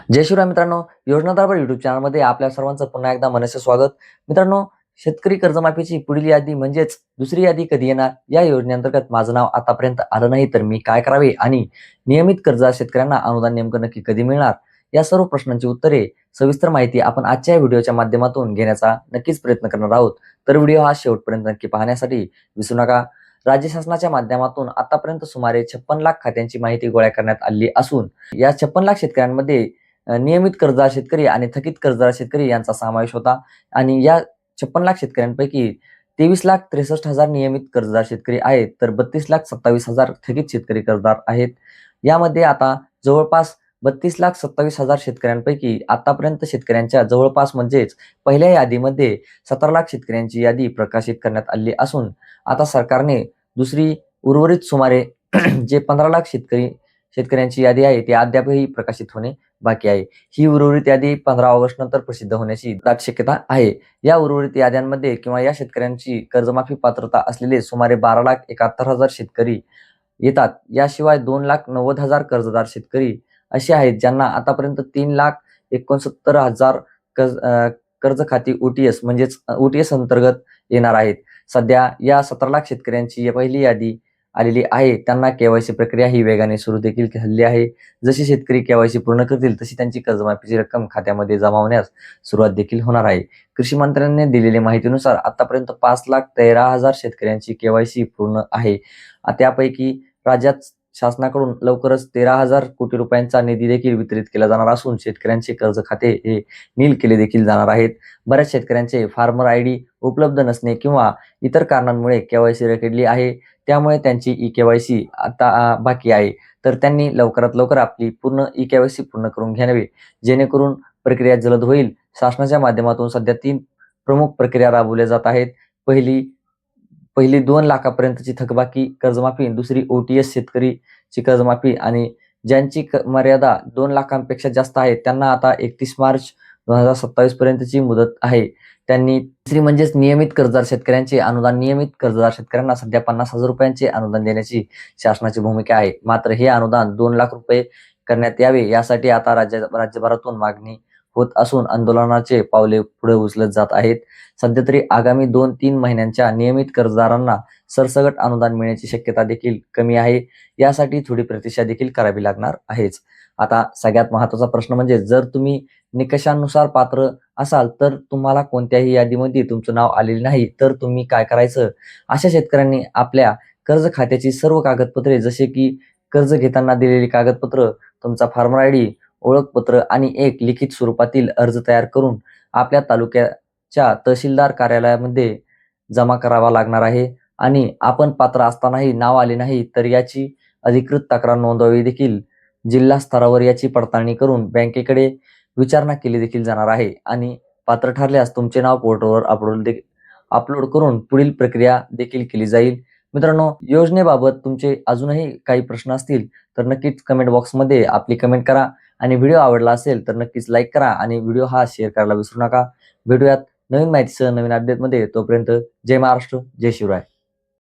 जय शिवराय मित्रांनो, योजनादार युट्यूब चॅनलमध्ये आपल्या सर्वांचं पुन्हा एकदा मनसे स्वागत. मित्रांनो, शेतकरी कर्जमाफीची पुढील यादी म्हणजेच दुसरी यादी कधी येणार, या योजनेअंतर्गत माझं नाव आतापर्यंत आलं नाही तर मी काय करावे आणि नियमित कर्जदार शेतकऱ्यांना अनुदान नेमकं नक्की कधी मिळणार, या सर्व प्रश्नांची उत्तरे सविस्तर माहिती आपण आजच्या या व्हिडिओच्या माध्यमातून घेण्याचा नक्कीच प्रयत्न करणार आहोत. तर व्हिडिओ हा शेवटपर्यंत नक्की पाहण्यासाठी विसरू नका. राज्य शासनाच्या माध्यमातून आतापर्यंत सुमारे 56 लाख खात्यांची माहिती गोळा करण्यात आली असून या 56 लाख शेतकऱ्यांमध्ये नियमित कर्जदार शेतकरी आणि थकीत कर्जदार शेतकरी यांचा समावेश होता आणि या 56 लाख शेतकऱ्यांपैकी 23,63,000 नियमित कर्जदार शेतकरी आहेत, तर 32,27,000 थकीत शेतकरी कर्जदार आहेत. यामध्ये आता जवळपास 32,27,000 शेतकऱ्यांपैकी आतापर्यंत शेतकऱ्यांच्या जवळपास म्हणजेच पहिल्या यादीमध्ये 17 लाख शेतकऱ्यांची यादी प्रकाशित करण्यात आली असून आता सरकारने दुसरी उर्वरित सुमारे जे 15 लाख शेतकऱ्यांची यादी आहे ती अद्यापही प्रकाशित होणे बाकी आहे. ही उर्वरित यादी 15 ऑगस्ट नंतर प्रसिद्ध होण्याची दाट शक्यता आहे. या उर्वरित याद्यांमध्ये किंवा या शेतकऱ्यांची कर्जमाफी पात्रता असलेले सुमारे 12,71,000 शेतकरी येतात. याशिवाय 2,90,000 कर्जदार शेतकरी असे आहेत ज्यांना आतापर्यंत 3,69,000 कर्ज खाती ओटीएस म्हणजेच ओटीएस अंतर्गत येणार आहेत. सध्या या 17 लाख शेतकऱ्यांची पहिली यादी आलेली आहे. त्यांना केवायसी प्रक्रिया ही वेगाने सुरू देखील झालेली आहे. जसे शेतकरी केवायसी पूर्ण करतील तशी त्यांची कर्जमाफीची रक्कम खात्यामध्ये जमा होण्यास सुरुवात देखील होणार आहे. कृषी मंत्र्यांनी दिलेल्या माहितीनुसार आतापर्यंत 5,13,000 शेतकऱ्यांची केवायसी पूर्ण आहे. त्यापैकी राज्यात शासनाकडून लवकरच 13,000 कोटी रुपयांचा निधी देखील वितरित केला जाणार असून शेतकऱ्यांचे कर्ज खाते हे नील केले देखील जाणार आहेत. बऱ्याच शेतकऱ्यांचे फार्मर आयडी उपलब्ध नसणे किंवा इतर कारणांमुळे केवायसी रखडली आहे. त्यामुळे त्यांची ई केवायसी आता बाकी आहे. तर त्यांनी लवकरात लवकर आपली पूर्ण ई केवायसी पूर्ण करून घ्यावे, जेणेकरून प्रक्रिया जलद होईल. शासनाच्या माध्यमातून सध्या 3 प्रमुख प्रक्रिया राबवल्या जात आहेत. पहिली 2 लाखापर्यंतची थकबाकी कर्जमाफी, दुसरी ओटीएस शेतकरीची कर्जमाफी आणि ज्यांची मर्यादा 2 लाखांपेक्षा जास्त आहे त्यांना आता 31 मार्च 2027 पर्यंतची मुदत आहे. त्यांनी तिसरी म्हणजेच नियमित कर्जदार शेतकऱ्यांचे अनुदान. नियमित कर्जदार शेतकऱ्यांना सध्या 50,000 रुपयांचे अनुदान देण्याची शासनाची भूमिका आहे. मात्र हे अनुदान 2 लाख रुपये करण्यात यावे यासाठी आता राज्यभरातून मागणी होत असून आंदोलनाचे पावले पुढे उचलत जात आहेत. सध्या तरी आगामी 2-3 महिन्यांच्या नियमित कर्जदारांना सरसकट अनुदान मिळण्याची शक्यता देखील कमी आहे. यासाठी थोडी प्रतीक्षा देखील करावी लागणार आहेच. आता सगळ्यात महत्त्वाचा प्रश्न म्हणजे जर तुम्ही निकषांनुसार पात्र असाल तर तुम्हाला कोणत्याही यादीमध्ये तुमचं नाव आलेले नाही तर तुम्ही काय करायचं? अशा शेतकऱ्यांनी आपल्या कर्ज खात्याची सर्व कागदपत्रे जसे की कर्ज घेताना दिलेली कागदपत्र, तुमचा फार्मर आयडी, ओळखपत्र आणि एक लिखित स्वरूपातील अर्ज तयार करून आपल्या तालुक्याच्या तहसीलदार कार्यालयामध्ये जमा करावा लागणार आहे. आणि आपण पात्र असतानाही नाव आले नाही तर याची अधिकृत तक्रार नोंदवावी देखील जिल्हा स्तरावर याची पडताळणी करून बँकेकडे विचारणा केली देखील जाणार आहे आणि पात्र ठरल्यास तुमचे नाव पोर्टलवर अपलोड करून पुढील प्रक्रिया देखील केली जाईल. मित्रांनो, योजनेबाबत तुमचे अजूनही काही प्रश्न असतील तर नक्कीच कमेंट बॉक्समध्ये आपली कमेंट करा आणि व्हिडिओ आवडला असेल तर नक्कीच लाईक करा आणि व्हिडिओ हा शेअर करायला विसरू नका. भेटूयात नवीन माहितीसह नवीन अपडेटमध्ये. तोपर्यंत जय महाराष्ट्र, जय शिवराय.